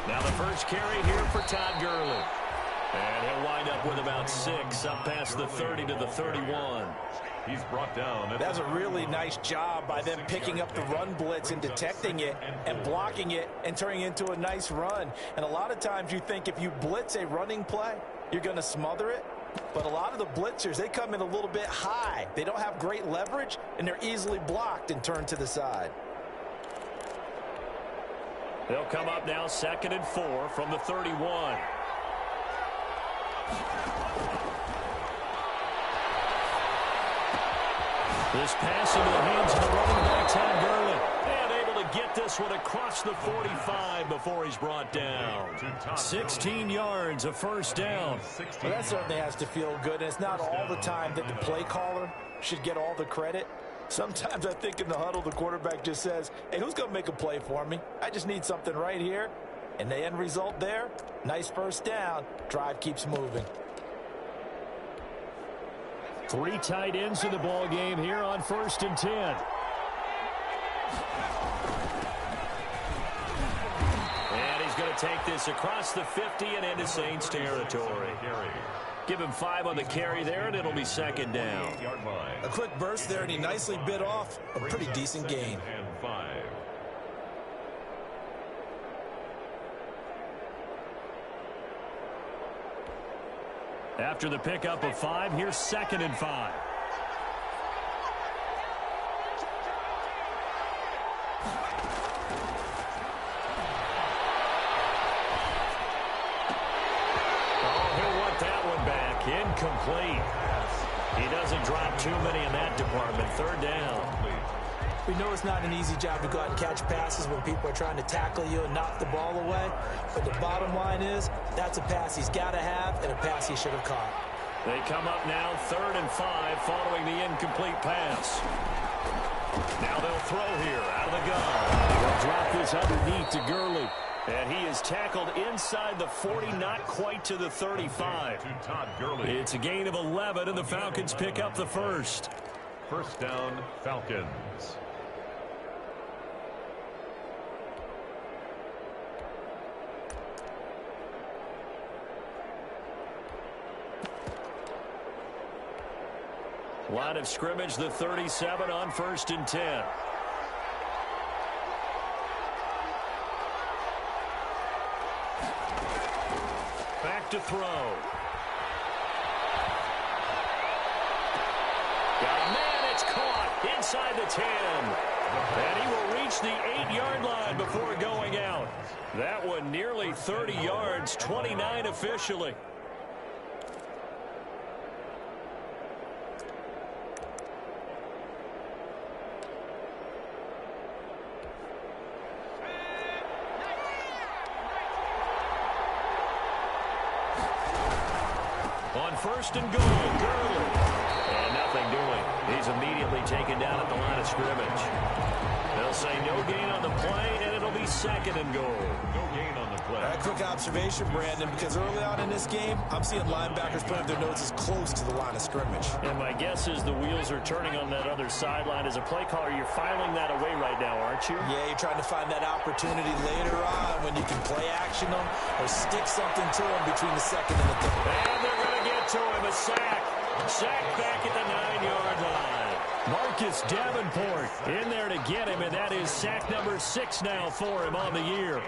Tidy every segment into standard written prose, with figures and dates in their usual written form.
Now the first carry here for Todd Gurley. And he'll wind up with about 6 up past the 30 to the 31. He's brought down. That's a really nice job by them picking up the run blitz and detecting it and blocking it and turning it into a nice run. And a lot of times you think if you blitz a running play, you're going to smother it. But a lot of the blitzers, they come in a little bit high. They don't have great leverage, and they're easily blocked and turned to the side. They'll come up now 2nd and 4 from the 31. This pass into the hands of the running back, Todd Gurley. And able to get this one across the 45 before he's brought down. 16 yards, a first down. Well, that certainly has to feel good. And it's not all the time that the play caller should get all the credit. Sometimes I think in the huddle, the quarterback just says, hey, who's going to make a play for me? I just need something right here. And the end result there, nice first down. Drive keeps moving. 3 tight ends in the ball game here on 1st and 10. And he's going to take this across the 50 and into Saints territory. Give him 5 on the carry there, and it'll be 2nd down. A quick burst there, and he nicely bit off a pretty decent gain. After the pickup of 5, here's 2nd and 5. Oh, he'll want that one back. Incomplete. He doesn't drop too many in that department. 3rd down. We know it's not an easy job to go out and catch passes when people are trying to tackle you and knock the ball away. But the bottom line is, that's a pass he's got to have and a pass he should have caught. They come up now 3rd and 5 following the incomplete pass. Now they'll throw here out of the gun. They'll drop this underneath to Gurley. And he is tackled inside the 40, not quite to the 35. It's a gain of 11, and the Falcons pick up the first. First down, Falcons. Line of scrimmage, the 37 on 1st and 10. Back to throw. Got a man, it's caught inside the 10. And he will reach the 8-yard line before going out. That one nearly 30 yards, 29 officially. On 1st and goal, Gurley. And nothing doing. He's immediately taken down at the line of scrimmage. They'll say no gain on the play, and it'll be 2nd and goal. No gain on the play. A quick observation, Brandon, because early on in this game, I'm seeing linebackers putting their noses close to the line of scrimmage. And my guess is the wheels are turning on that other sideline. As a play caller, you're filing that away right now, aren't you? Yeah, you're trying to find that opportunity later on when you can play action them or stick something to them between the 2nd and the 3rd. And they're going to get to him, a sack. Sack back at the 9-yard line. Marcus Davenport in there to get him, and that is sack number 6 now for him on the year.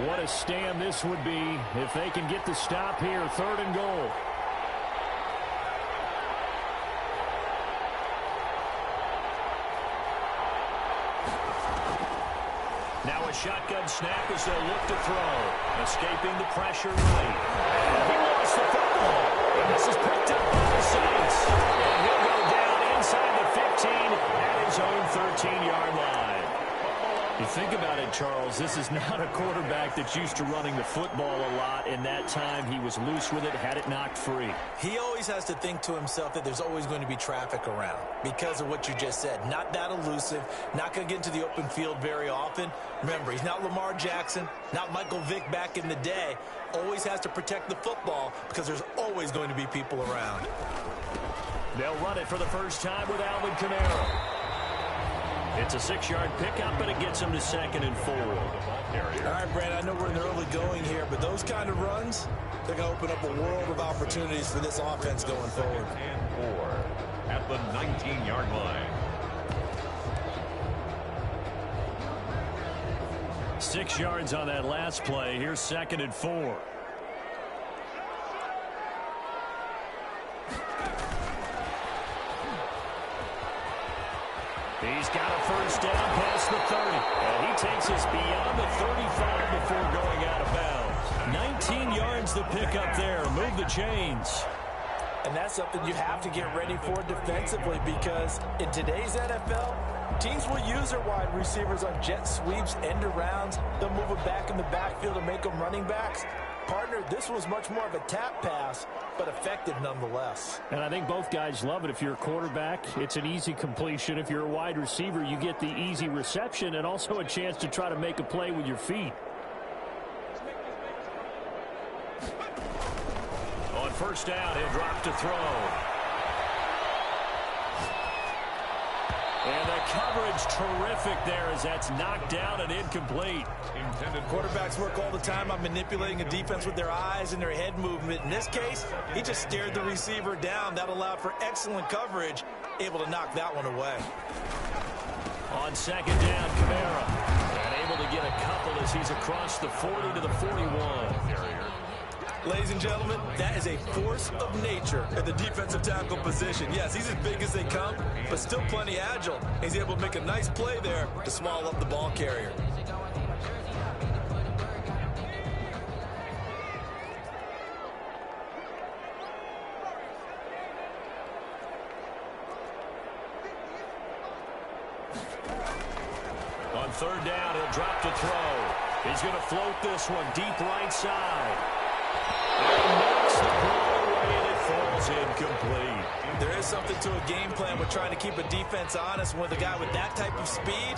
What a stand this would be if they can get the stop here. 3rd and goal. Now a shotgun snap as they'll look to throw. Escaping the pressure late. And he lost the football. And this is picked up by the Saints. And he'll go down inside the 15 at his own 13-yard line. You think about it, Charles, this is not a quarterback that's used to running the football a lot. In that time, he was loose with it, had it knocked free. He always has to think to himself that there's always going to be traffic around because of what you just said. Not that elusive, not going to get into the open field very often. Remember, he's not Lamar Jackson, not Michael Vick back in the day. Always has to protect the football because there's always going to be people around. They'll run it for the first time with Alvin Kamara. It's a 6-yard pickup, but it gets him to 2nd and 4. All right, Brandon, I know we're in the early going here, but those kind of runs, they're going to open up a world of opportunities for this offense going forward. And 4 at the 19-yard line. 6 yards on that last play. Here's 2nd and 4. He's got a first down past the 30. And he takes us beyond the 35 before going out of bounds. 19 yards the pickup there. Move the chains. And that's something you have to get ready for defensively because in today's NFL, teams will use their wide receivers on jet sweeps, end arounds. They'll move it back in the backfield and make them running backs. Partner, this was much more of a tap pass, but effective nonetheless. And I think both guys love it. If you're a quarterback, it's an easy completion. If you're a wide receiver, you get the easy reception and also a chance to try to make a play with your feet. On first down, he'll drop to throw. And the coverage terrific there as that's knocked down and incomplete. Quarterbacks work all the time on manipulating a defense with their eyes and their head movement. In this case, he just stared the receiver down. That allowed for excellent coverage, able to knock that one away. On second down, Kamara. And able to get a couple as he's across the 40 to the 41. Ladies and gentlemen, that is a force of nature at the defensive tackle position. Yes, he's as big as they come, but still plenty agile. He's able to make a nice play there to swallow up the ball carrier. On third down, he'll drop to throw. He's going to float this one deep right side. And knocks the ball away, and it falls incomplete. There is something to a game plan with trying to keep a defense honest. With a guy with that type of speed,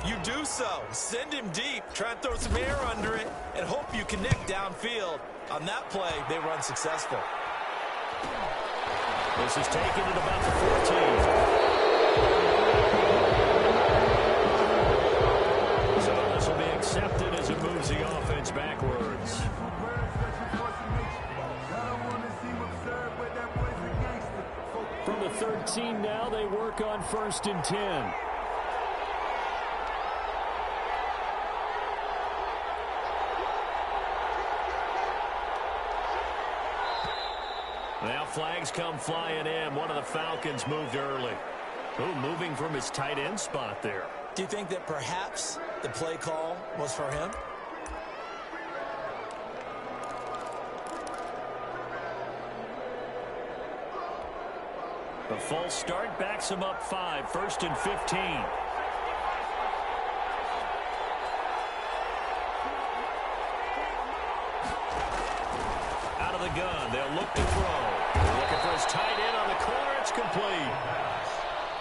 you do so. Send him deep, try and throw some air under it, and hope you connect downfield. On that play, they run successful. This is taken at about the 14. So this will be accepted as it moves the offense backwards. From the 13 now, they work on 1st and 10. Now flags come flying in. One of the Falcons moved early. Ooh, moving from his tight end spot there. Do you think that perhaps the play call was for him? The false start backs him up 5, 1st and 15. Out of the gun, they'll look to throw. They're looking for his tight end on the corner. It's complete.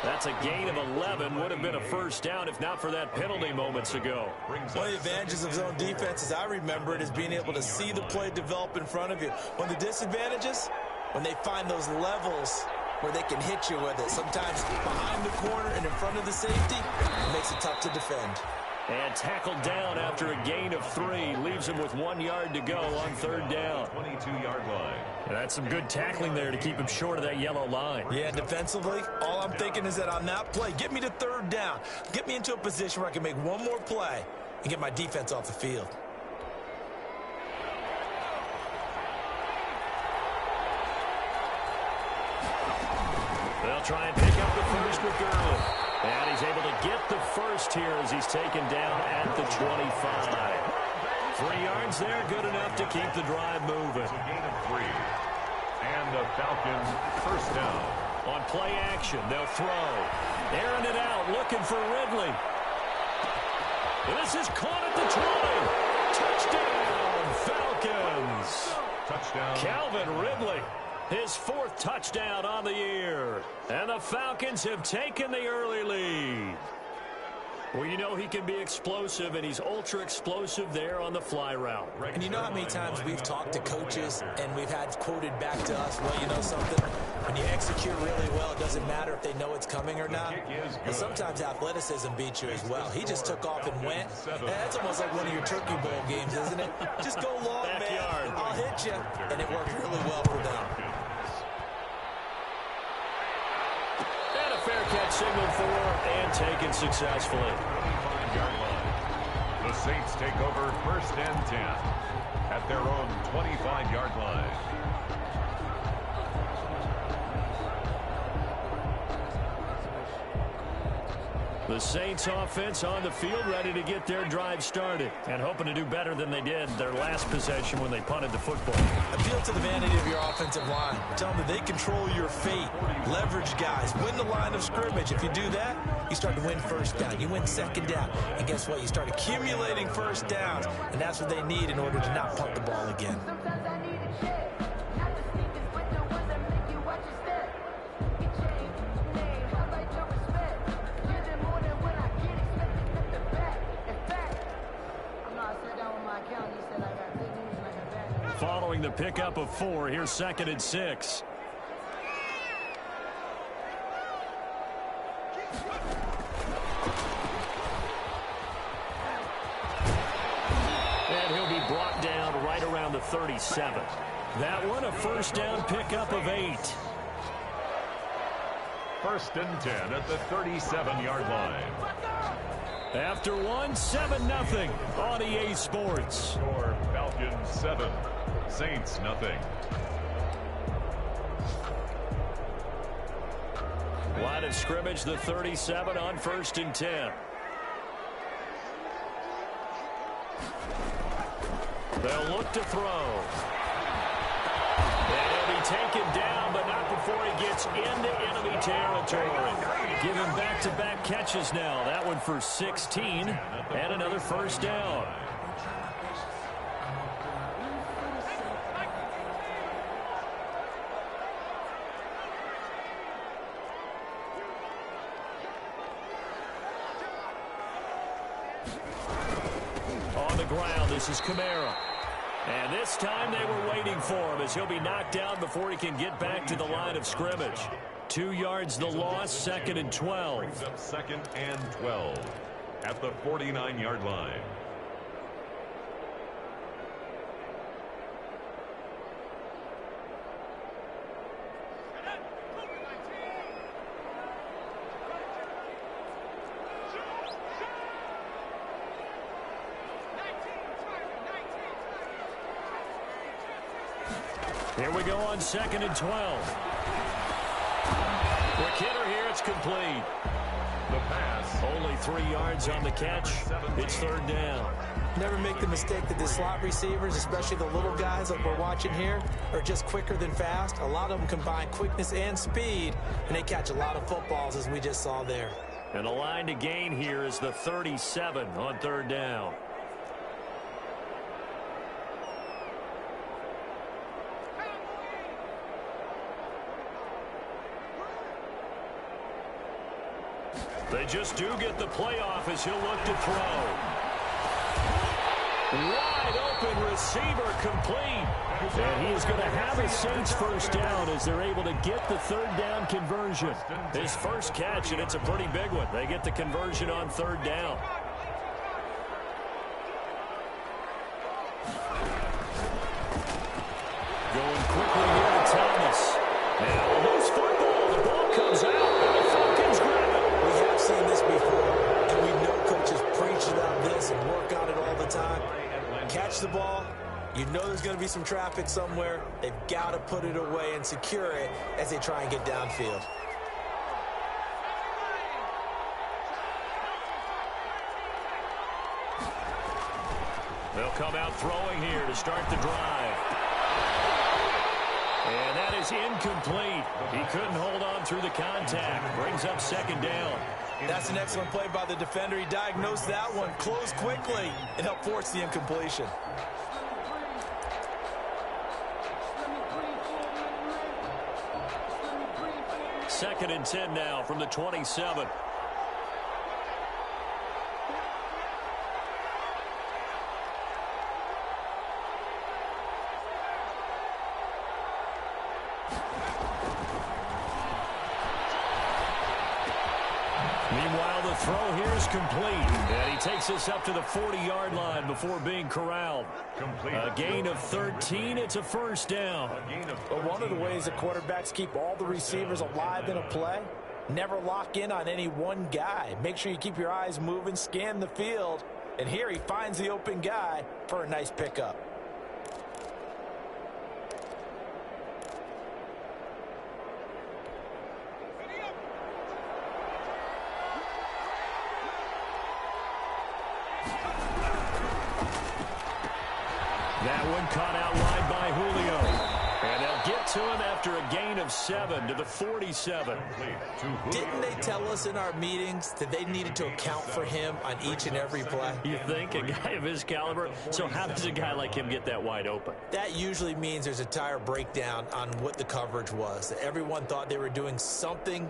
That's a gain of 11. Would have been a first down if not for that penalty moments ago. One of the advantages of zone defense, as I remember it, is being able to see the play develop in front of you. One of the disadvantages, when they find those levels where they can hit you with it. Sometimes behind the corner and in front of the safety, it makes it tough to defend. And tackled down after a gain of 3. Leaves him with 1 yard to go on third down. 22-yard line. And that's some good tackling there to keep him short of that yellow line. Yeah, defensively, all I'm thinking is that on that play, get me to third down. Get me into a position where I can make one more play and get my defense off the field. They'll try and pick up the first with Gurley. And he's able to get the first here as he's taken down at the 25. 3 yards there, good enough to keep the drive moving. It's a gain of 3. And the Falcons first down. On play action, they'll throw. Airing it out, looking for Ridley. And this is caught at the 20. Touchdown, Falcons. Touchdown. Calvin Ridley, his 4th touchdown on the year. And the Falcons have taken the early lead. Well, you know he can be explosive, and he's ultra-explosive there on the fly route. And you know how many times we've talked to coaches and we've had quoted back to us, well, you know something? When you execute really well, it doesn't matter if they know it's coming or not. And sometimes athleticism beats you as well. He just took off and went. And that's almost like one of your Turkey Bowl games, isn't it? Just go long, Backyard. man. I'll hit you. And it worked really well for them. And a fair catch signaled for and taken successfully. 25-yard line. The Saints take over 1st and 10 at their own 25-yard line. The Saints offense on the field, ready to get their drive started and hoping to do better than they did their last possession when they punted the football. Appeal to the vanity of your offensive line. Tell them that they control your fate. Leverage guys. Win the line of scrimmage. If you do that, you start to win 1st down. You win 2nd down. And guess what? You start accumulating 1st downs. And that's what they need in order to not punt the ball again. Following the pickup of 4, here's 2nd and 6. And he'll be brought down right around the 37. That one, a 1st down pickup of 8. 1st and 10 at the 37-yard line. After one, 7-0 on EA Sports. Score Falcons 7, Saints nothing. Line of scrimmage, the 37 on 1st and 10. They'll look to throw. And he'll be taken down, but not before he gets into enemy territory. Give him back-to-back catches now. That one for 16 and another 1st down. On the ground, this is Kamara. And this time they were waiting for him as he'll be knocked down before he can get back to the line of scrimmage. 2 yards the loss, 2nd and 12. Brings up 2nd and 12 at the 49-yard line. Here we go on 2nd and 12. Quick hitter here, it's complete. The pass. Only 3 yards on the catch. It's 3rd down. Never make the mistake that the slot receivers, especially the little guys like we're watching here, are just quicker than fast. A lot of them combine quickness and speed, and they catch a lot of footballs, as we just saw there. And the line to gain here is the 37 on 3rd down. They just do get the playoff as he'll look to throw. Wide open receiver complete. And he is going to have a Saints 1st down as they're able to get the 3rd down conversion. His first catch, and it's a pretty big one. They get the conversion on 3rd down. Going quickly here to Thomas. Now a loose football. The ball comes out. And the Falcons grab it. We have seen this before, and we know coaches preach about this and work on it all the time. Catch the ball. You know there's going to be some traffic somewhere. They've got to put it away and secure it as they try and get downfield. They'll come out throwing here to start the drive. And that is incomplete. He couldn't hold on through the contact. Brings up 2nd down. That's an excellent play by the defender. He diagnosed that one, closed quickly, and helped force the incompletion. Second and 10 now from the 27. Meanwhile, the throw here is complete. And he takes us up to the 40-yard line before being corralled. Complete. A gain of 13. It's a first down. But one of the ways that quarterbacks keep all the receivers alive in a play, never lock in on any one guy. Make sure you keep your eyes moving, scan the field. And here he finds the open guy for a nice pickup. That one caught out wide by Julio. And they'll get to him after a gain of 7 to the 47. Didn't they tell us in our meetings that they needed to account for him on each and every play? You think? A guy of his caliber? So how does a guy like him get that wide open? That usually means there's a tire breakdown on what the coverage was. That everyone thought they were doing something,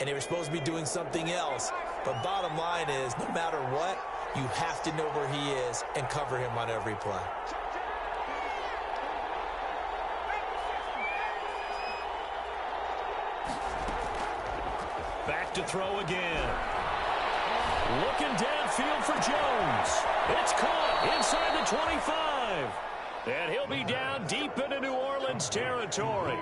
and they were supposed to be doing something else. But bottom line is, no matter what, you have to know where he is and cover him on every play. Back to throw again. Looking downfield for Jones. It's caught inside the 25. And he'll be down deep into New Orleans territory.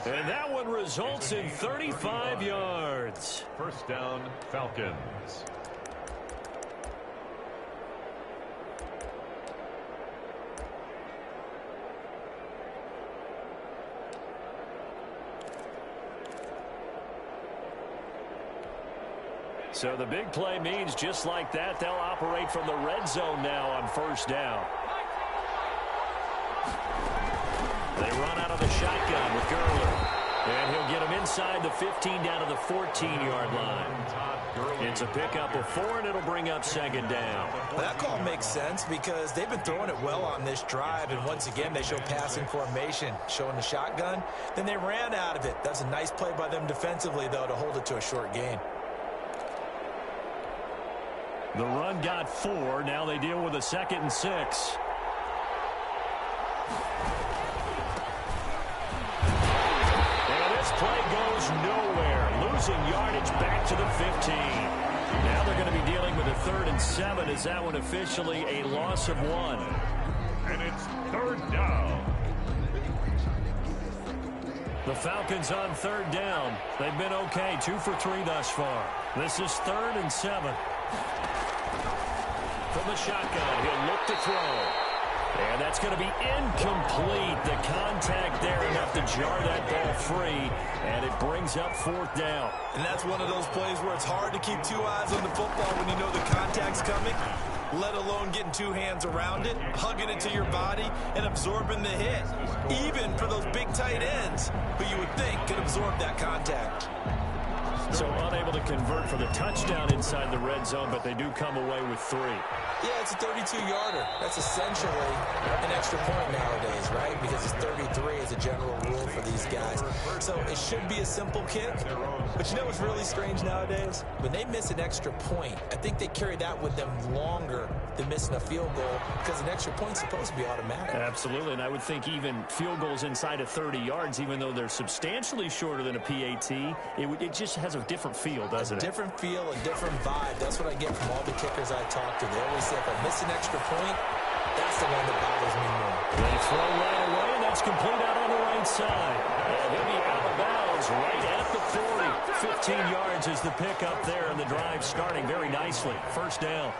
And that one results in 35 yards. First down, Falcons. So the big play means just like that, they'll operate from the red zone now on first down. They run out of the shotgun with Gurley. And he'll get him inside the 15 down to the 14-yard line. It's a pickup of 4, and it'll bring up second down. That call makes sense because they've been throwing it well on this drive, and once again they show passing formation, showing the shotgun. Then they ran out of it. That's a nice play by them defensively, though, to hold it to a short gain. The run got 4. Now they deal with a 2nd and 6. And this play goes nowhere. Losing yardage back to the 15. Now they're going to be dealing with a 3rd and 7. Is that one officially a loss of 1? And it's 3rd down. The Falcons on 3rd down. They've been okay. 2 for 3 thus far. This is 3rd and 7. From the shotgun, he'll look to throw. And that's going to be incomplete. The contact there enough to jar that ball free. And it brings up 4th down. And that's one of those plays where it's hard to keep 2 eyes on the football when you know the contact's coming, let alone getting 2 hands around it, hugging it to your body, and absorbing the hit. Even for those big tight ends who you would think could absorb that contact. So unable to convert for the touchdown inside the red zone, but they do come away with 3. Yeah, it's a 32-yarder. That's essentially an extra point nowadays, right? Because it's 33 as a general rule for these guys. So it should be a simple kick. But you know what's really strange nowadays? When they miss an extra point, I think they carry that with them longer than missing a field goal because an extra point's supposed to be automatic. Absolutely, and I would think even field goals inside of 30 yards, even though they're substantially shorter than a PAT, it just has a different feel, doesn't it? A different feel, a different vibe. That's what I get from all the kickers I talk to. They always say, if I miss an extra point, that's the one that bothers me more. They throw right away, and that's complete out on the right side. And he'll be out of bounds right at the 40. 15 yards is the pickup there, and the drive starting very nicely. First down.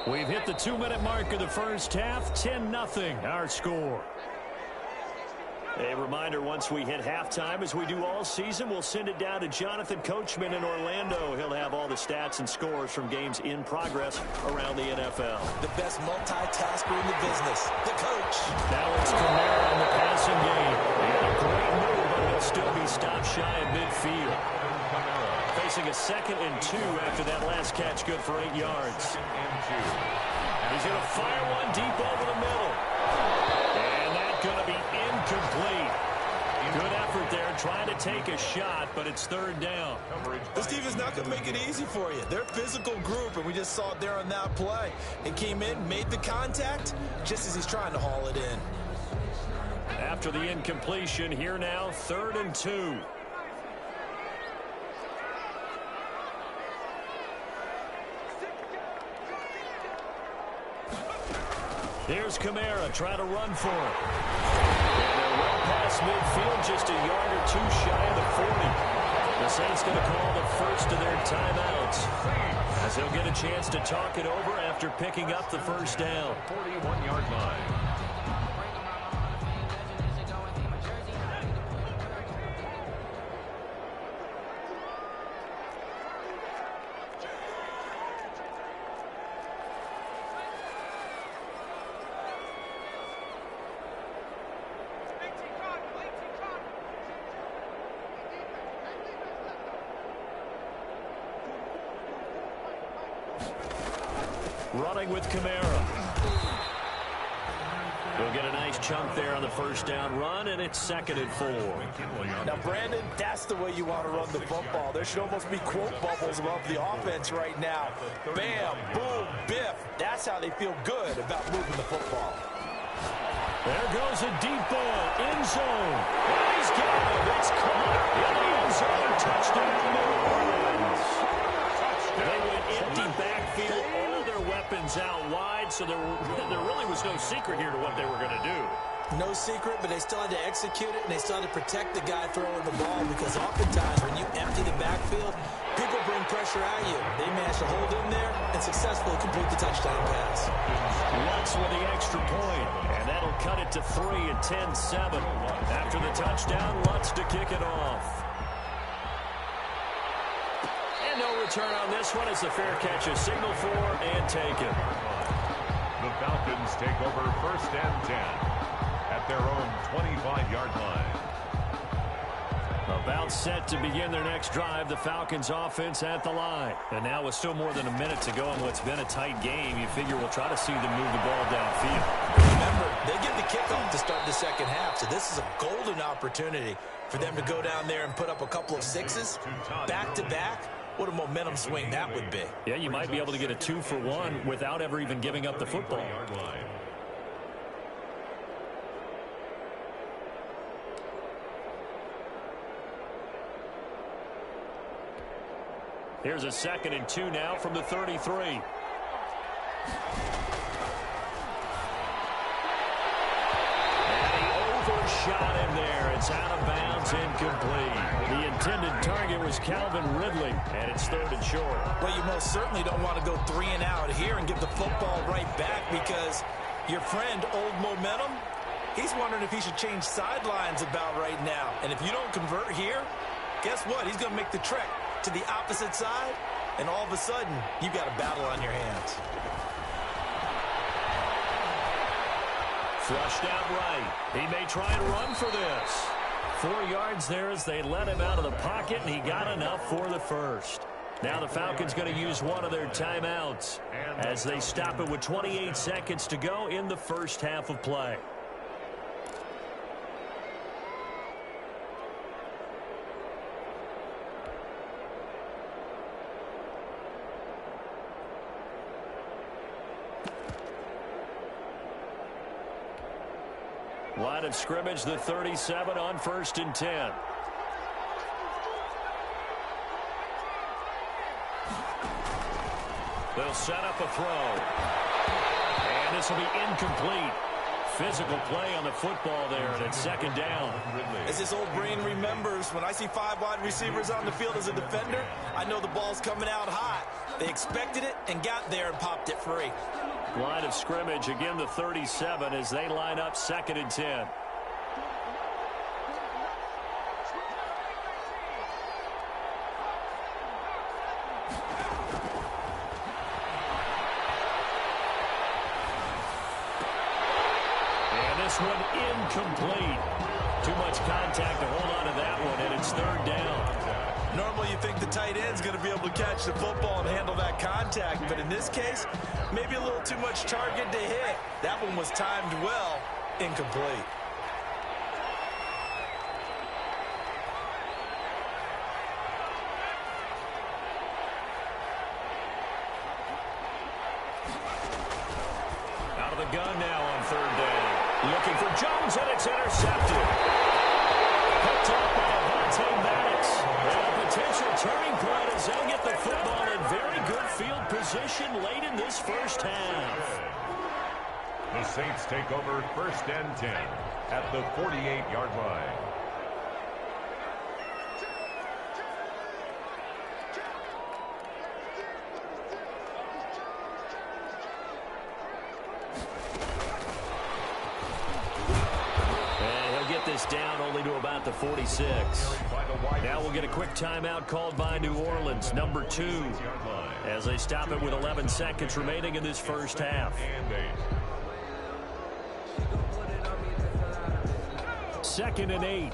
We've hit the 2-minute mark of the first half. 10-0 our score. A reminder, once we hit halftime, as we do all season, we'll send it down to Jonathan Coachman in Orlando. He'll have all the stats and scores from games in progress around the NFL. The best multitasker in the business, the coach. Now it's Kamara in the passing game. And a great move, but he'll still be stopped shy of midfield. Facing a 2nd and 2 after that last catch, good for 8 yards. He's going to fire one deep over the middle. And that's going to be incomplete. Good effort there, trying to take a shot, but it's 3rd down. This team is not going to make it easy for you. They're a physical group, and we just saw it there on that play. He came in, made the contact, just as he's trying to haul it in. After the incompletion, here now, 3rd and 2. Here's Kamara trying to run for it. And they're well past midfield, just a yard or 2 shy of the 40. The Saints going to call the first of their timeouts, as they'll get a chance to talk it over after picking up the first down. 41-yard line. Running with Kamara. He'll get a nice chunk there on the first down run, and it's 2nd and 4. Now, Brandon, that's the way you want to run the football. There should almost be quote bubbles above the offense right now. Bam, boom, biff. That's how they feel good about moving the football. There goes a deep ball, end zone. And he's got it. It's caught in the end zone. Touchdown, New Orleans. They went empty backfield, all their weapons out wide, so there really was no secret here to what they were going to do. No secret, but they still had to execute it, and they still had to protect the guy throwing the ball, because oftentimes when you empty the backfield, people bring pressure at you. They managed to hold in there and successfully complete the touchdown pass. Lutz with the extra point, and that'll cut it to 3 and 10-7. After the touchdown, Lutz to kick it off. And no return on this one as the fair catch is signaled for and taken. The Falcons take over 1st and 10 at their own 25-yard line. About set to begin their next drive, the Falcons offense at the line. And now with still more than a minute to go in what's been a tight game, you figure we'll try to see them move the ball downfield. Remember, they give the kickoff to start the second half, so this is a golden opportunity for them to go down there and put up a couple of sixes back-to-back. What a momentum swing that would be. Yeah, you might be able to get a 2-for-1 without ever even giving up the football. Here's a 2nd and 2 now from the 33. And he overshot him there. It's out of bounds, incomplete. The intended target was Calvin Ridley, and it's 3rd and short. Well, you most certainly don't want to go 3 and out here and give the football right back, because your friend, Old Momentum, he's wondering if he should change sidelines about right now. And if you don't convert here, guess what? He's going to make the trek to the opposite side, and all of a sudden, you've got a battle on your hands. Flushed out right. He may try and run for this. 4 yards there as they let him out of the pocket, and he got enough for the first. Now the Falcons going to use one of their timeouts as they stop it with 28 seconds to go in the first half of play. Line of scrimmage, the 37 on 1st and 10. They'll set up a throw. And this will be incomplete. Physical play on the football there, and it's 2nd down. As his old brain remembers, when I see 5 wide receivers on the field as a defender, I know the ball's coming out hot. They expected it and got there and popped it free. Line of scrimmage, again the 37 as they line up 2nd and 10. this one incomplete. Too much contact to hold on to that one, and it's third down. Normally you think the tight end's going to be able to catch the football and handle that contact, but in this case, maybe a little too much target to hit. That one was timed well, incomplete. Out of the gun now on third down. Looking for Jones, and it's intercepted. Picked off by Avonte Maddox. And a potential turning point as they'll get the football in very good field position late in this first half. The Saints take over first and 10 at the 48-yard line. Down only to about the 46. Now we'll get a quick timeout called by New Orleans, number 2, as they stop it with 11 seconds remaining in this first half. 2nd and 8.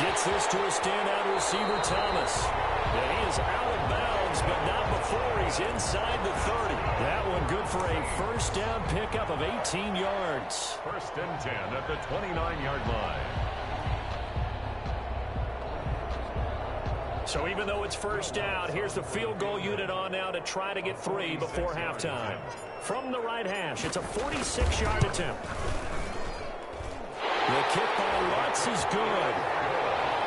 Gets this to a standout receiver, Thomas. And he is out of bounds, but not before he's inside the 30. That one good for a first down pickup of 18 yards. First and 10 at the 29-yard line. So even though it's first down, here's the field goal unit on now to try to get 3 before halftime. From the right hash, it's a 46-yard attempt. The kick by Lutz is good.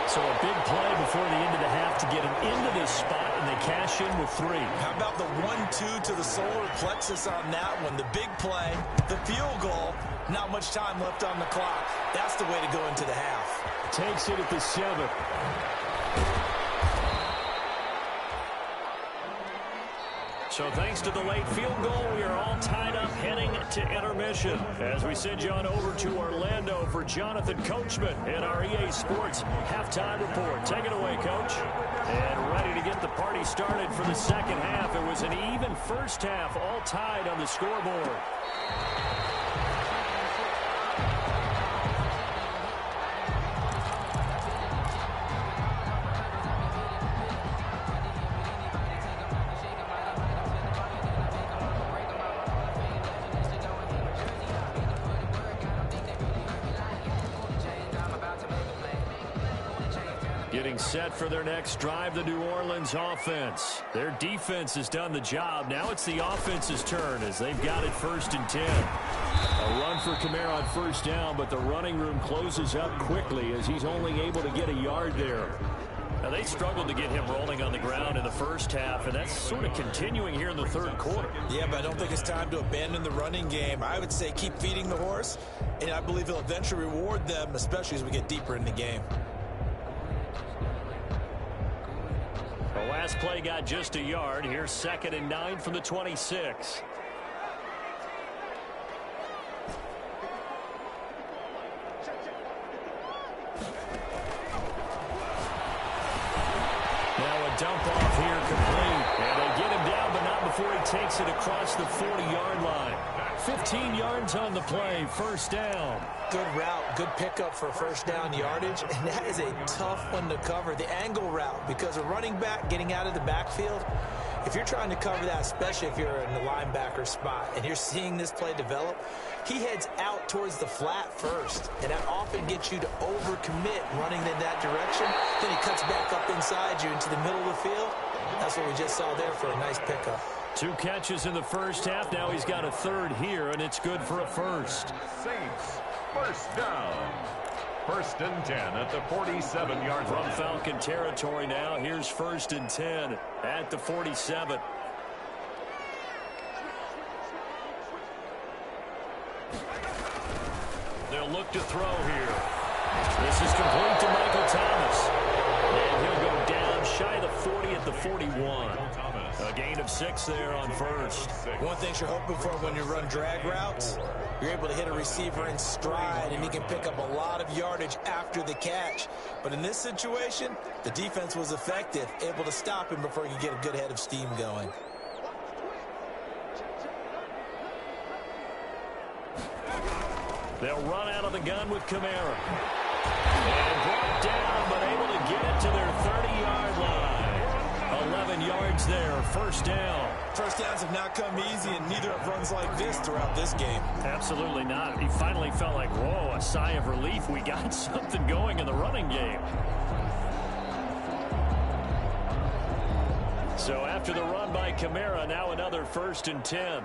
So a big play before the end of the half to get him into this spot, and they cash in with 3. How about the 1-2 to the solar plexus on that one? The big play, the field goal, not much time left on the clock. That's the way to go into the half. Takes it at the 7. So thanks to the late field goal, we are all tied up heading to intermission as we send you on over to Orlando for Jonathan Coachman in our EA Sports halftime report. Take it away, Coach. And ready to get the party started for the second half. It was an even first half, all tied on the scoreboard. Getting set for their next drive, the New Orleans offense. Their defense has done the job. Now it's the offense's turn as they've got it 1st and 10. A run for Kamara on first down, but the running room closes up quickly as he's only able to get a yard there. Now, they struggled to get him rolling on the ground in the first half, and that's sort of continuing here in the third quarter. Yeah, but I don't think it's time to abandon the running game. I would say keep feeding the horse, and I believe he'll eventually reward them, especially as we get deeper in the game. The last play got just a yard. Here's 2nd and 9 from the 26. Now a dump off here complete. And they get him down, but not before he takes it across the 40-yard line. 15 yards on the play, first down. Good route, good pickup for first down yardage, and that is a tough one to cover, the angle route, because a running back getting out of the backfield, if you're trying to cover that, especially if you're in the linebacker spot, and you're seeing this play develop, he heads out towards the flat first, and that often gets you to overcommit running in that direction. Then he cuts back up inside you into the middle of the field. That's what we just saw there for a nice pickup. 2 catches in the first half. Now he's got a third here, and it's good for a first. Saints, first down. 1st and 10 at the 47-yard line. From Falcon territory now. Here's 1st and 10 at the 47. They'll look to throw here. This is complete to Michael Thomas. And he'll go down shy of the 40 at the 41. A gain of 6 there on first. One thing you're hoping for when you run drag routes, You're able to hit a receiver in stride, and he can pick up a lot of yardage after the catch. But in this situation, the defense was effective, able to stop him before he could get a good head of steam going. They'll run out of the gun with Kamara. And brought down, but able to get it to their 30-yard line. 11 yards there, first down. First downs have not come easy, and neither have runs like this throughout this game. Absolutely not. He finally felt like, whoa, a sigh of relief. We got something going in the running game. So after the run by Kamara, now another 1st and 10.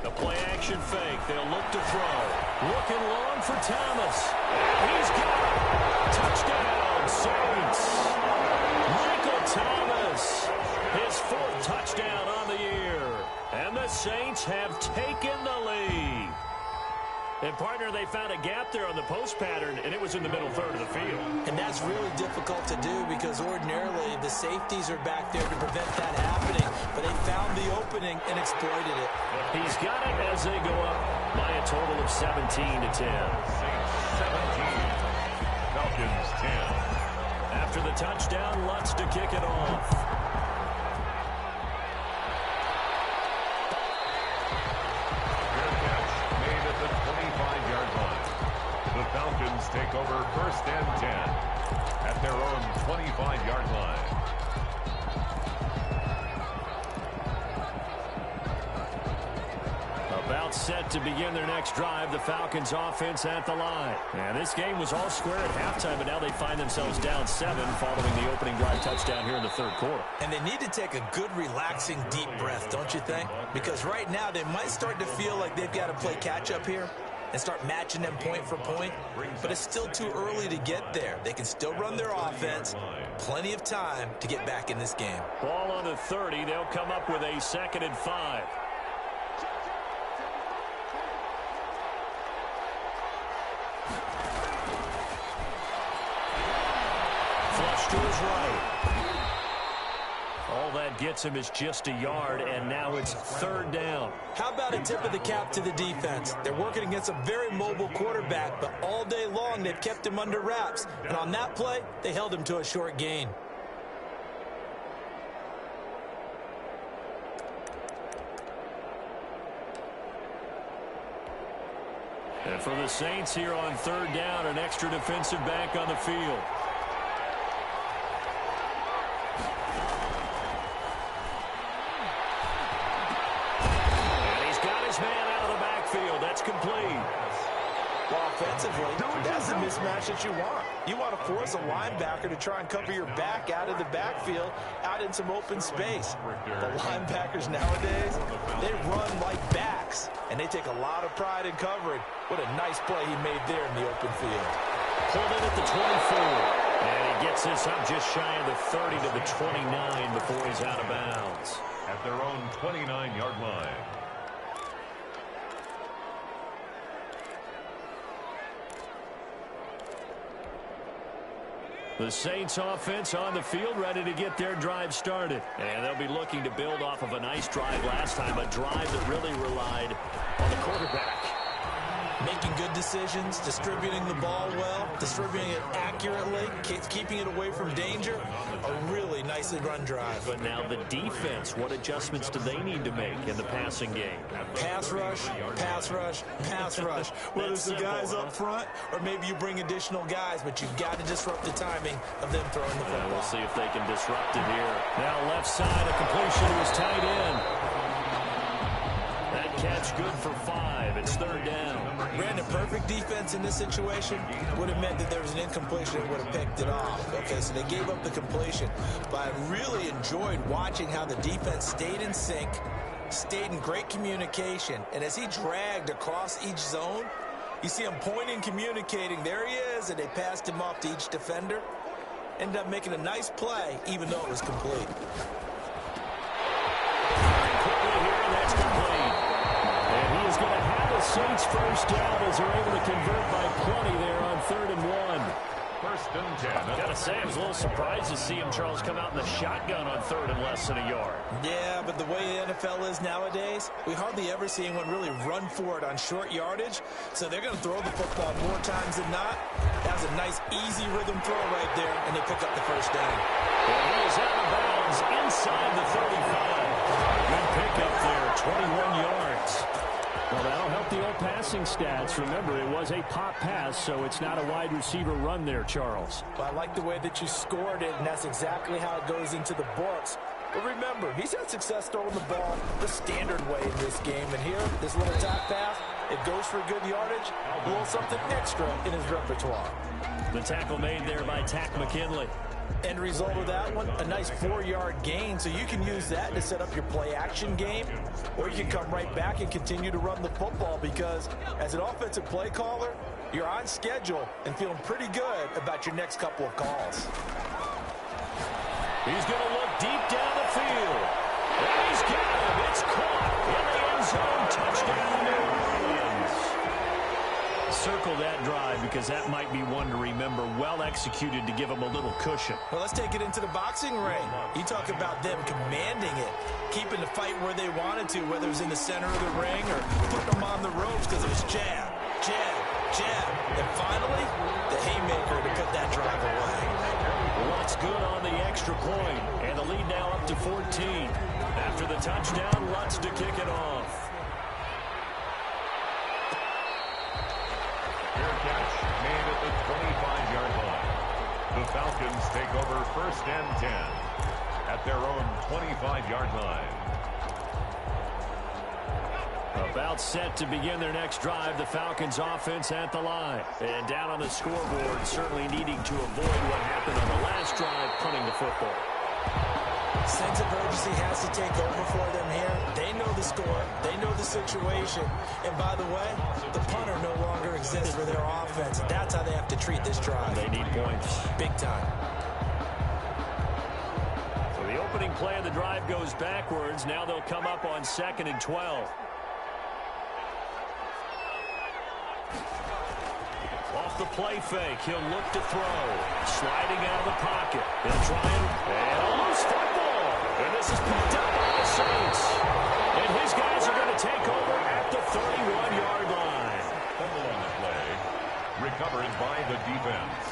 The play-action fake. They'll look to throw. Looking long for Thomas. And he's got it. Touchdown, Saints. Michael Thomas. His 4th touchdown on the year. And the Saints have taken the lead. And, partner, they found a gap there on the post pattern, and it was in the middle third of the field. And that's really difficult to do because ordinarily the safeties are back there to prevent that happening. But they found the opening and exploited it. He's got it as they go up by a total of 17-10. Saints 17. Falcons 10. After the touchdown, Lutz to kick it off. The Falcons take over 1st and 10 at their own 25-yard line. About set to begin their next drive, the Falcons offense at the line. And this game was all square at halftime, but now they find themselves down 7 following the opening drive touchdown here in the 3rd quarter. And they need to take a good, relaxing, deep breath, don't you think? Because right now they might start to feel like they've got to play catch-up here and start matching them point for point. But it's still too early to get there. They can still run their offense. Plenty of time to get back in this game. Ball on the 30. They'll come up with a 2nd and 5. Flush to his right. All that gets him is just a yard, and now it's 3rd down. How about a tip of the cap to the defense? They're working against a very mobile quarterback, but all day long they've kept him under wraps. And on that play, they held him to a short gain. And for the Saints here on 3rd down, an extra defensive back on the field. That's complete. Well, offensively, that's the mismatch that you want. You want to force a linebacker to try and cover your back out of the backfield, out in some open space. The linebackers nowadays, they run like backs, and they take a lot of pride in covering. What a nice play he made there in the open field. Pulled in at the 24. And he gets this up just shy of the 30 to the 29 before he's out of bounds. At their own 29-yard line. The Saints offense on the field, ready to get their drive started. And they'll be looking to build off of a nice drive last time, a drive that really relied on the quarterback. Making good decisions, distributing the ball well, distributing it accurately, keeping it away from danger. A really nicely run drive. But now the defense, what adjustments do they need to make in the passing game? Pass rush, pass rush, pass rush. Whether it's the guys up front or maybe you bring additional guys, but you've got to disrupt the timing of them throwing the football. We'll see if they can disrupt it here. Now left side, a completion was tight end. That catch good for 5. It's 3rd down. Brandon, perfect defense in this situation would have meant that there was an incompletion and would have picked it off. Okay, so they gave up the completion. But I really enjoyed watching how the defense stayed in sync, stayed in great communication. And as he dragged across each zone, you see him pointing, communicating. There he is, and they passed him off to each defender. Ended up making a nice play, even though it was complete. Saints first down as they're able to convert by plenty there on 3rd and 1. First and 10. I got to say, I was a little surprised to see him, Charles, come out in the shotgun on 3rd and less than a yard. Yeah, but the way the NFL is nowadays, we hardly ever see anyone really run for it on short yardage. So they're going to throw the football more times than not. That was a nice, easy rhythm throw right there, and they pick up the first down. And he is out of bounds inside the 35. Good pickup there, 21 yards. Well, that'll help the old passing stats. Remember, it was a pop pass, so it's not a wide receiver run there, Charles. Well, I like the way that you scored it, and that's exactly how it goes into the books. But remember, he's had success throwing the ball the standard way in this game. And here, this little top pass, it goes for good yardage, a little something extra in his repertoire. The tackle made there by Takk McKinley. End result of that one, a nice 4-yard gain. So you can use that to set up your play-action game, or you can come right back and continue to run the football because as an offensive play caller, you're on schedule and feeling pretty good about your next couple of calls. He's going to look deep down the field. And he's got him. It's caught in the end zone. Touchdown, New Orleans. Circle that drive because that might be one to remember. Well executed to give him a little cushion. Well, let's take it into the boxing ring. You talk about them commanding it, keeping the fight where they wanted to, whether it was in the center of the ring or putting them on the ropes because it was jab, jab, jab. And finally, the haymaker to put that drive away. Lutz good on the extra point, and the lead now up to 14. After the touchdown, Lutz to kick it off. Fair catch made at the 25-yard line. The Falcons take over 1st and 10 at their own 25-yard line. About set to begin their next drive, the Falcons offense at the line. And down on the scoreboard, certainly needing to avoid what happened on the last drive, punting the football. Sense of urgency has to take over for them here. They know the score. They know the situation. And by the way, the punter no longer exists for their offense. That's how they have to treat this drive. They need points. Big time. So the opening play of the drive goes backwards. Now they'll come up on 2nd and 12. Off the play fake, he'll look to throw. Sliding out of the pocket. They'll try and a loose football. And this is picked up by the Saints. And his guys are going to take over at the 31-yard line. Fumble on the play. Recovered by the defense.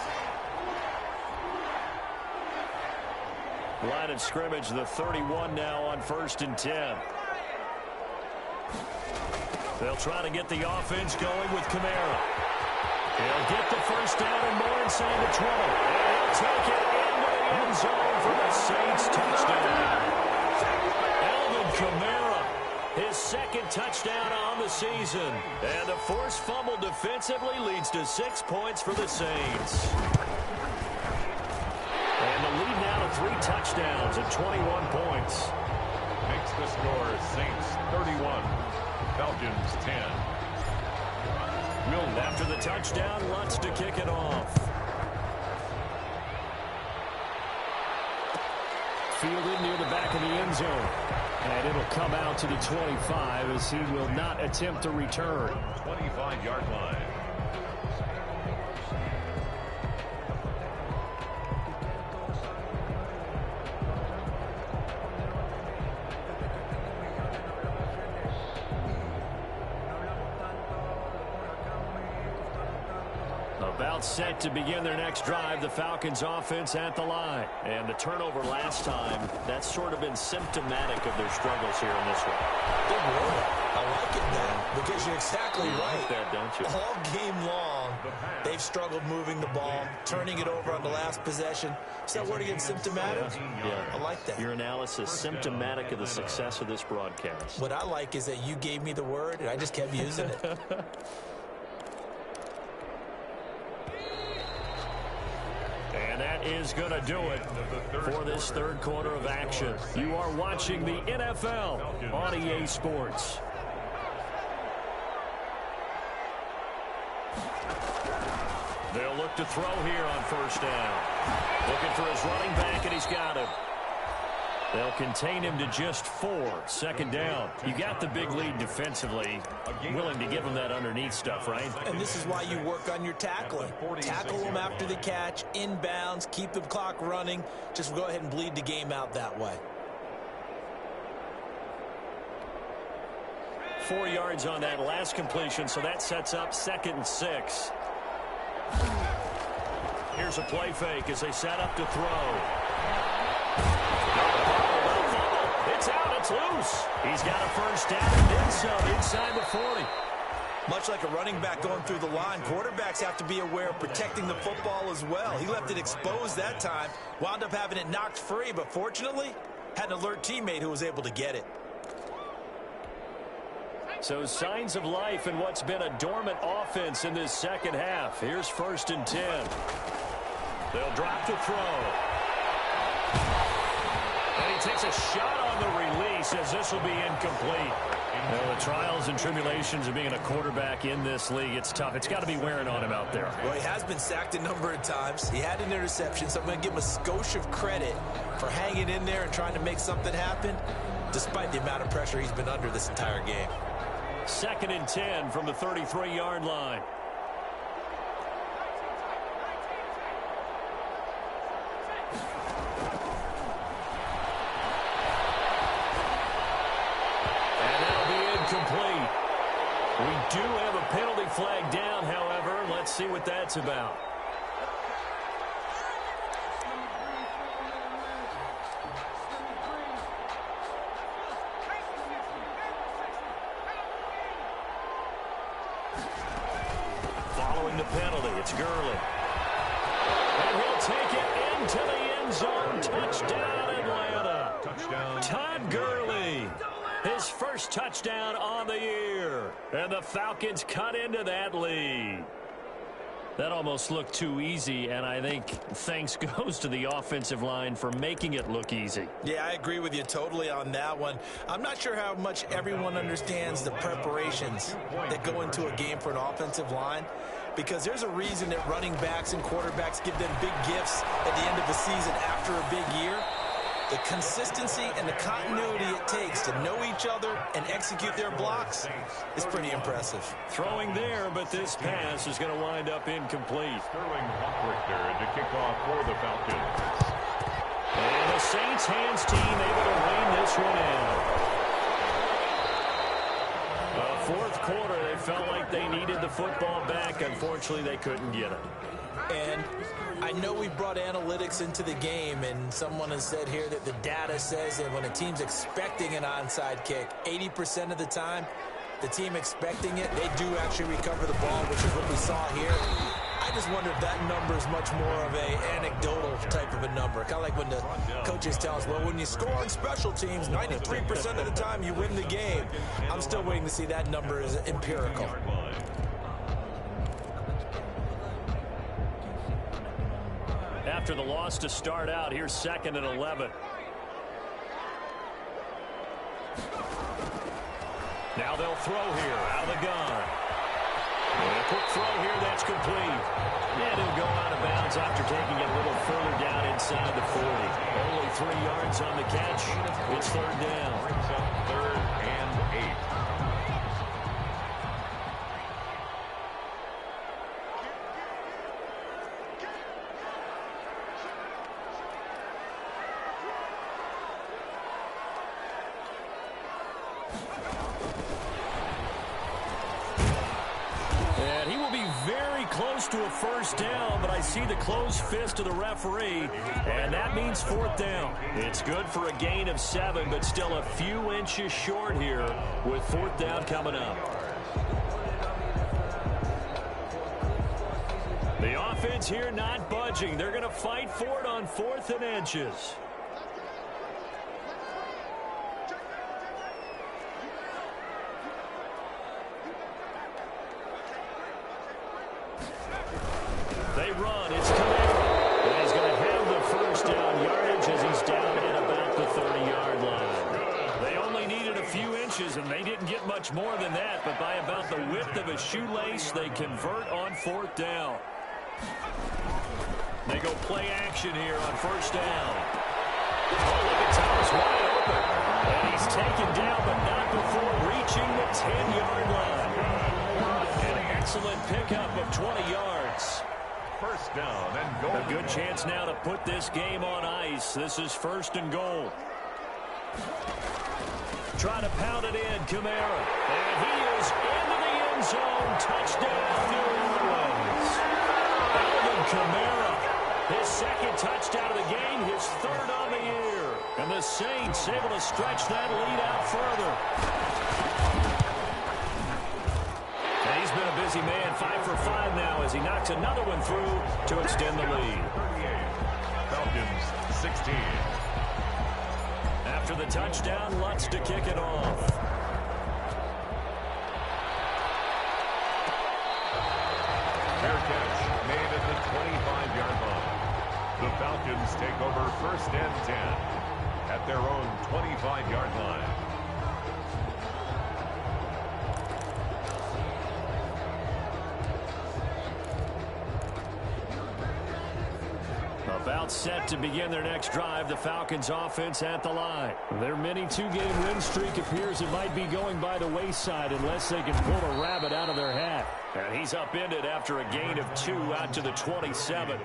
Line of scrimmage, the 31 now on 1st and 10. They'll try to get the offense going with Kamara. He'll get the first down and more inside the 20. And he'll take it into the end zone for the Saints touchdown. Alvin Kamara, his 2nd touchdown on the season. And a forced fumble defensively leads to 6 points for the Saints. And the lead now to 3 touchdowns and 21 points. Makes the score Saints 31, Falcons 10. After the touchdown, Lutz to kick it off. Fielded near the back of the end zone. And it'll come out to the 25 as he will not attempt to return. 25-yard line. About set to begin their next drive, the Falcons offense at the line. And the turnover last time, that's sort of been symptomatic of their struggles here in this one. Big word. I like it now because you're exactly right. Like that, don't you? All game long, they've struggled moving the ball, turning it over on the last possession. Is that word again, symptomatic? Yeah. I like that. Your analysis, symptomatic of the success of this broadcast. What I like is that you gave me the word, and I just kept using it. And that is going to do it for this 3rd quarter of action. You are watching the NFL on EA Sports. They'll look to throw here on 1st down. Looking for his running back, and he's got him. They'll contain him to just 4. Second down. You got the big lead defensively. Willing to give him that underneath stuff, right? And this is why you work on your tackling. Tackle them after the catch, inbounds, keep the clock running. Just go ahead and bleed the game out that way. 4 yards on that last completion, so that sets up 2nd and 6. Here's a play fake as they set up to throw. It's out, it's loose. He's got a first down and then some inside the 40. Much like a running back going through the line, quarterbacks have to be aware of protecting the football as well. He left it exposed that time, wound up having it knocked free, but fortunately, had an alert teammate who was able to get it. So signs of life in what's been a dormant offense in this second half. Here's 1st and 10. They'll drop to throw. And he takes a shot on the release as this will be incomplete. Well, the trials and tribulations of being a quarterback in this league, it's tough. It's got to be wearing on him out there. Well, he has been sacked a number of times. He had an interception, so I'm going to give him a skosh of credit for hanging in there and trying to make something happen, despite the amount of pressure he's been under this entire game. 2nd and 10 from the 33-yard line. And that'll be incomplete. We do have a penalty flag down, however. Let's see what that's about. Following the penalty, it's Gurley. And he'll take it into the end zone. Touchdown, Atlanta. Touchdown. Todd Gurley, his first touchdown on the year. And the Falcons cut into that lead. That almost looked too easy, and I think thanks goes to the offensive line for making it look easy. Yeah, I agree with you totally on that one. I'm not sure how much everyone understands the preparations that go into a game for an offensive line, because there's a reason that running backs and quarterbacks give them big gifts at the end of the season after a big year. The consistency and the continuity it takes to know each other and execute their blocks is pretty impressive. Throwing there, but this pass is going to wind up incomplete. Sterling Hockrichter to kick off for the Falcons. And the Saints hands team able to rein this one in. Fourth quarter, they felt like they needed the football back. Unfortunately, they couldn't get it. And I know we brought analytics into the game, and someone has said here that the data says that when a team's expecting an onside kick, 80% of the time, the team expecting it, they do actually recover the ball, which is what we saw here. I just wonder if that number is much more of a anecdotal type of a number. Kind of like when the coaches tell us, well, when you score on special teams, 93% of the time you win the game. I'm still waiting to see that number is empirical. After the loss to start out, here's 2nd and 11. Now they'll throw here out of the gun. And a quick throw here that's complete. And he'll go out of bounds after taking it a little further down inside the 40. Only 3 yards on the catch. It's 3rd down. Brings up 3rd and 8. And he will be very close to a first down, but I see the closed fist of the referee, and that means 4th down. It's good for a gain of 7, but still a few inches short here with 4th down coming up. The offense here not budging. They're going to fight for it on 4th and inches. They run. It's Kamara. And he's going to have the first down yardage as he's down at about the 30-yard line. They only needed a few inches, and they didn't get much more than that. But by about the width of a shoelace, they convert on 4th down. They go play action here on 1st down. Oh, look at Thomas White. pickup of 20 yards. First down and goal. A good chance now to put this game on ice. This is 1st and goal. Try to pound it in, Kamara. And he is into the end zone. Touchdown, New Orleans. Alvin Kamara, his 2nd touchdown of the game, his 3rd on the year. And the Saints able to stretch that lead out further. And he's been a busy man, 5 for 5 now as he knocks another one through to extend the lead. 38. Falcons 16. After the touchdown, Lutz to kick it off. Fair catch made at the 25-yard line. The Falcons take over 1st and 10 at their own 25-yard line. About set to begin their next drive, the Falcons offense at the line. Their mini 2-game win streak appears it might be going by the wayside unless they can pull a rabbit out of their hat. And he's upended after a gain of 2 out to the 27.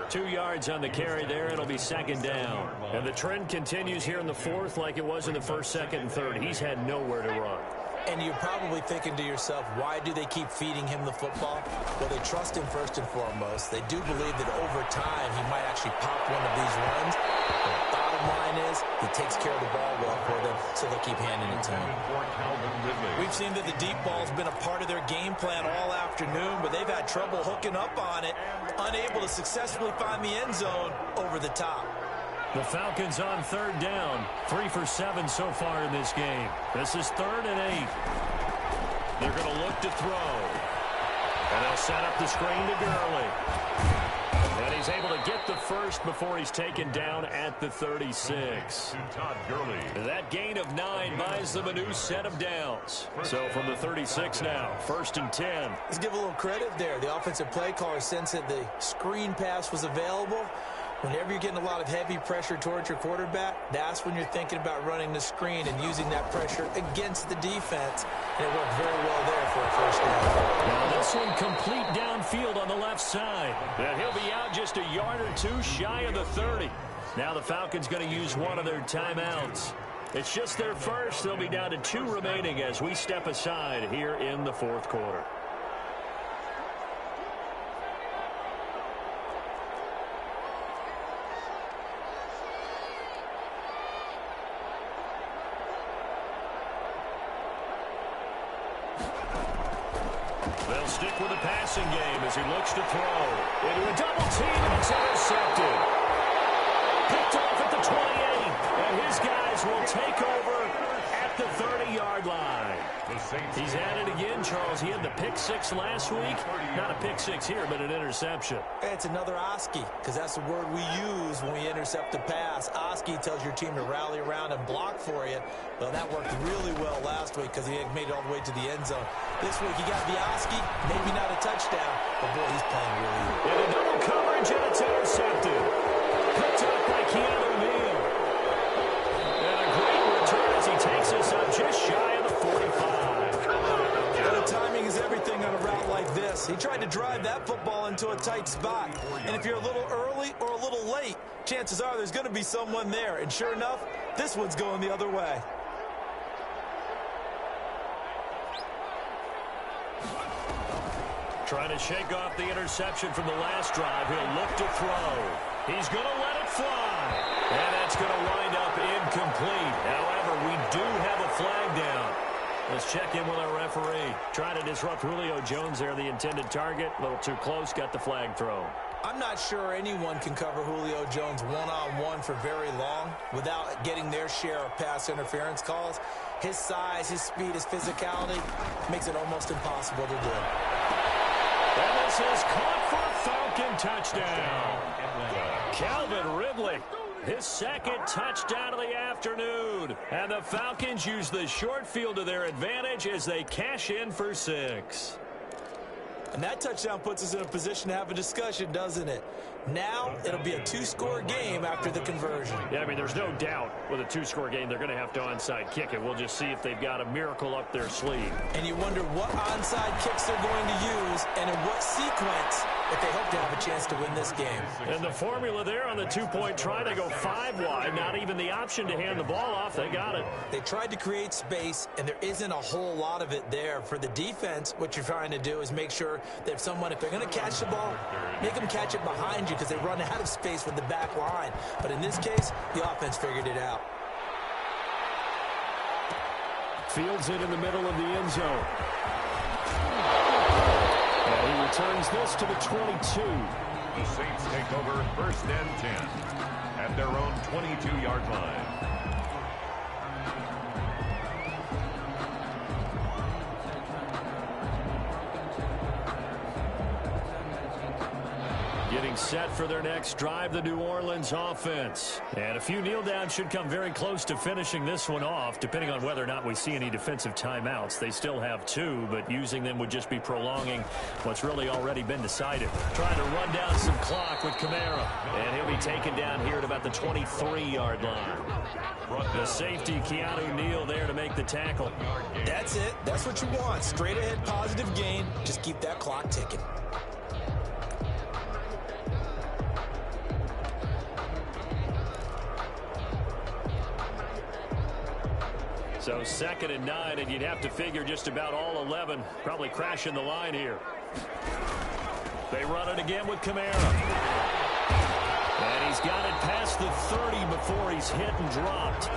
2 yards on the carry there. It'll be 2nd down. And the trend continues here in the 4th like it was in the 1st, 2nd, and 3rd. He's had nowhere to run. And you're probably thinking to yourself, why do they keep feeding him the football? Well, they trust him first and foremost. They do believe that over time he might actually pop one of these runs. The bottom line is he takes care of the ball well for them, so they'll keep handing it to him. We've seen that the deep ball's been a part of their game plan all afternoon, but they've had trouble hooking up on it, unable to successfully find the end zone over the top. The Falcons on 3rd down. 3 for 7 so far in this game. This is 3rd and 8. They're going to look to throw. And they'll set up the screen to Gurley. And he's able to get the first before he's taken down at the 36. Todd Gurley. That gain of 9 buys them a new set of downs. So from the 36 now, 1st and 10. Let's give a little credit there. The offensive play caller sensed that the screen pass was available. Whenever you're getting a lot of heavy pressure towards your quarterback, that's when you're thinking about running the screen and using that pressure against the defense. And it worked very well there for a 1st down. Now this one complete downfield on the left side. And he'll be out just a yard or 2 shy of the 30. Now the Falcons going to use one of their timeouts. It's just their first. They'll be down to 2 remaining as we step aside here in the 4th quarter. They'll stick with the passing game as he looks to throw. Into a double team, and it's intercepted. Picked off at the 28, and his guys will take over at the 30-yard line. He's at it again, Charles. He had the pick 6 last week. Not a pick 6 here, but an interception. It's another Oski, because that's the word we use when we intercept a pass. Oski tells your team to rally around and block for you. Well, that worked really well last week because he made it all the way to the end zone. This week he got the Oski, maybe not a touchdown, but boy, he's playing really well. And a double coverage, and it's intercepted. Picked up by Keanu Neal. And a great return as he takes us up just shy of the 45. The timing is everything on a route like this. He tried to drive that football into a tight spot. And if you're a little early or a little late, chances are there's going to be someone there. And sure enough, this one's going the other way. Trying to shake off the interception from the last drive. He'll look to throw. He's going to let it fly. And that's going to wind up incomplete. However, we do have a flag down. Let's check in with our referee. Trying to disrupt Julio Jones there, the intended target. A little too close, got the flag thrown. I'm not sure anyone can cover Julio Jones one-on-one for very long without getting their share of pass interference calls. His size, his speed, his physicality makes it almost impossible to do. And this is caught for a Falcon touchdown. Calvin Ridley, his 2nd touchdown of the afternoon. And the Falcons use the short field to their advantage as they cash in for 6. And that touchdown puts us in a position to have a discussion, doesn't it? Now it'll be a two-score game after the conversion. Yeah, I mean, there's no doubt with a two-score game they're going to have to onside kick it. We'll just see if they've got a miracle up their sleeve. And you wonder what onside kicks they're going to use and in what sequence if they hope to have a chance to win this game. And the formula there on the two-point try, they go 5 wide, not even the option to hand the ball off. They got it. They tried to create space, and there isn't a whole lot of it there. For the defense, what you're trying to do is make sure that if they're going to catch the ball, make them catch it behind you because they run out of space with the back line. But in this case, the offense figured it out. Fields it in the middle of the end zone. And he returns this to the 22. The Saints take over 1st and 10 at their own 22-yard line. Getting set for their next drive, the New Orleans offense. And a few kneel downs should come very close to finishing this one off, depending on whether or not we see any defensive timeouts. They still have 2, but using them would just be prolonging what's really already been decided. Trying to run down some clock with Kamara. And he'll be taken down here at about the 23-yard line. The safety, Keanu Neal, there to make the tackle. That's it. That's what you want. Straight ahead positive gain. Just keep that clock ticking. So 2nd and 9, and you'd have to figure just about all 11 probably crashing the line here. They run it again with Kamara. And he's got it past the 30 before he's hit and dropped.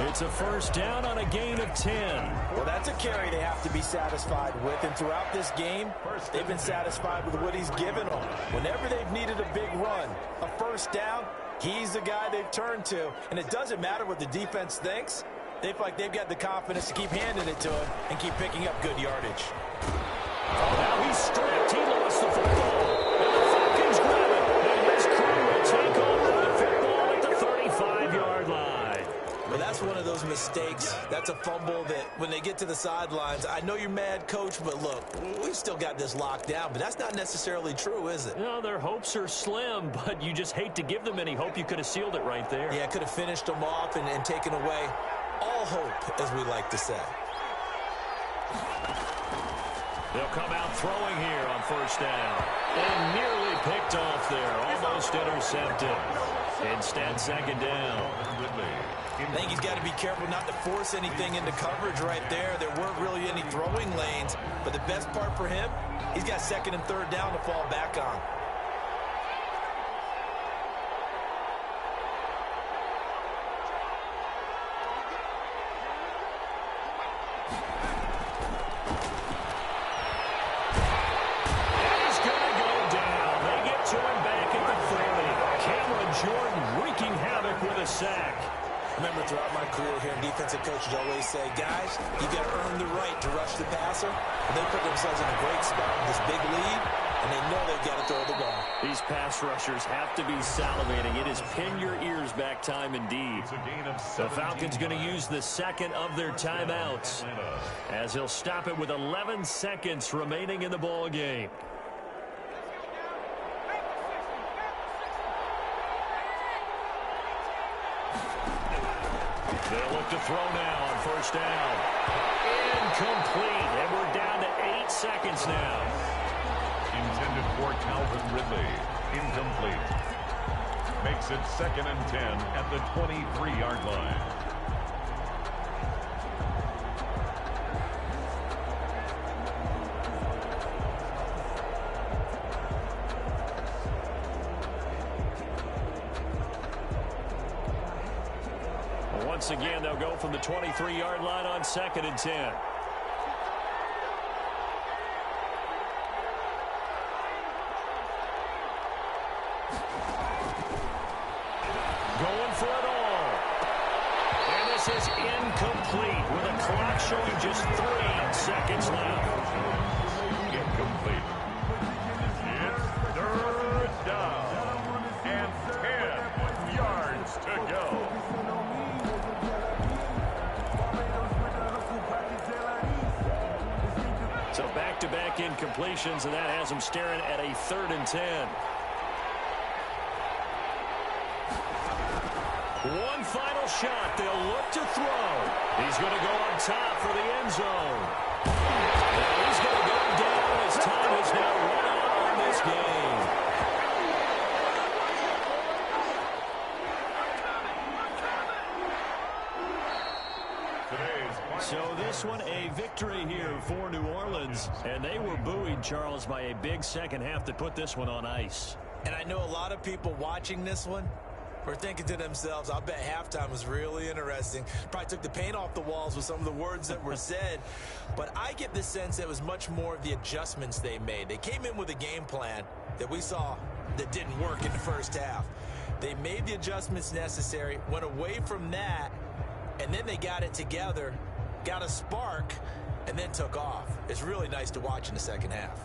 It's a 1st down on a gain of 10. Well, that's a carry they have to be satisfied with. And throughout this game, they've been satisfied with what he's given them. Whenever they've needed a big run, a 1st down, he's the guy they've turned to. And it doesn't matter what the defense thinks. They feel like they've got the confidence to keep handing it to him and keep picking up good yardage. Oh, now he's stripped. He lost the football. And the Falcons grab it. And his crew will take over the football at the 35-yard line. Well, that's one of those mistakes. That's a fumble that when they get to the sidelines, I know you're mad, Coach, but look, we've still got this locked down. But that's not necessarily true, is it? No, their hopes are slim, but you just hate to give them any hope. You could have sealed it right there. Yeah, could have finished them off and taken away all hope, as we like to say. They'll come out throwing here on 1st down. And nearly picked off there. Almost intercepted. Instead, 2nd down. I think he's got to be careful not to force anything into coverage right there. There weren't really any throwing lanes. But the best part for him, he's got 2nd and 3rd down to fall back on. Sack. Remember, throughout my career here, defensive coaches always say, guys, you got to earn the right to rush the passer. And they put themselves in a great spot with this big lead, and they know they've got to throw the ball. These pass rushers have to be salivating. It is pin your ears back time indeed. The Falcons going to use the 2nd of their timeouts as he'll stop it with 11 seconds remaining in the ball game. They'll look to throw now on 1st down. Incomplete, and we're down to 8 seconds now. Intended for Calvin Ridley. Incomplete. Makes it 2nd and 10 at the 23-yard line. Once again, they'll go from the 23-yard line on 2nd and 10. Going for it all. And this is incomplete with a clock showing just 3 seconds left. Incomplete. It's 3rd down and 10 yards to go. So back-to-back back-to-back incompletions, and that has them staring at a 3rd and 10. One final shot. They'll look to throw. He's going to go on top for the end zone. And he's going to go down as time is now run out on this game. So this one, a victory here for New Orleans. And they were buoyed, Charles, by a big second half that put this one on ice. And I know a lot of people watching this one were thinking to themselves, I bet halftime was really interesting. Probably took the paint off the walls with some of the words that were said. But I get the sense it was much more of the adjustments they made. They came in with a game plan that we saw that didn't work in the first half. They made the adjustments necessary, went away from that, and then they got it together, got a spark, and then took off. It's really nice to watch in the second half.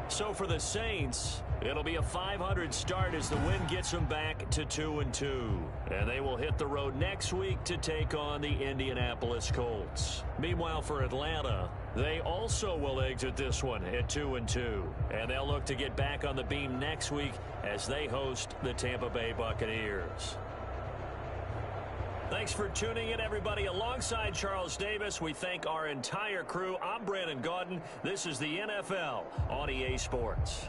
So for the Saints, it'll be a .500 start as the win gets them back to 2-2. And they will hit the road next week to take on the Indianapolis Colts. Meanwhile, for Atlanta, they also will exit this one at 2-2. And they'll look to get back on the beam next week as they host the Tampa Bay Buccaneers. Thanks for tuning in, everybody. Alongside Charles Davis, we thank our entire crew. I'm Brandon Gaudin. This is the NFL on EA Sports.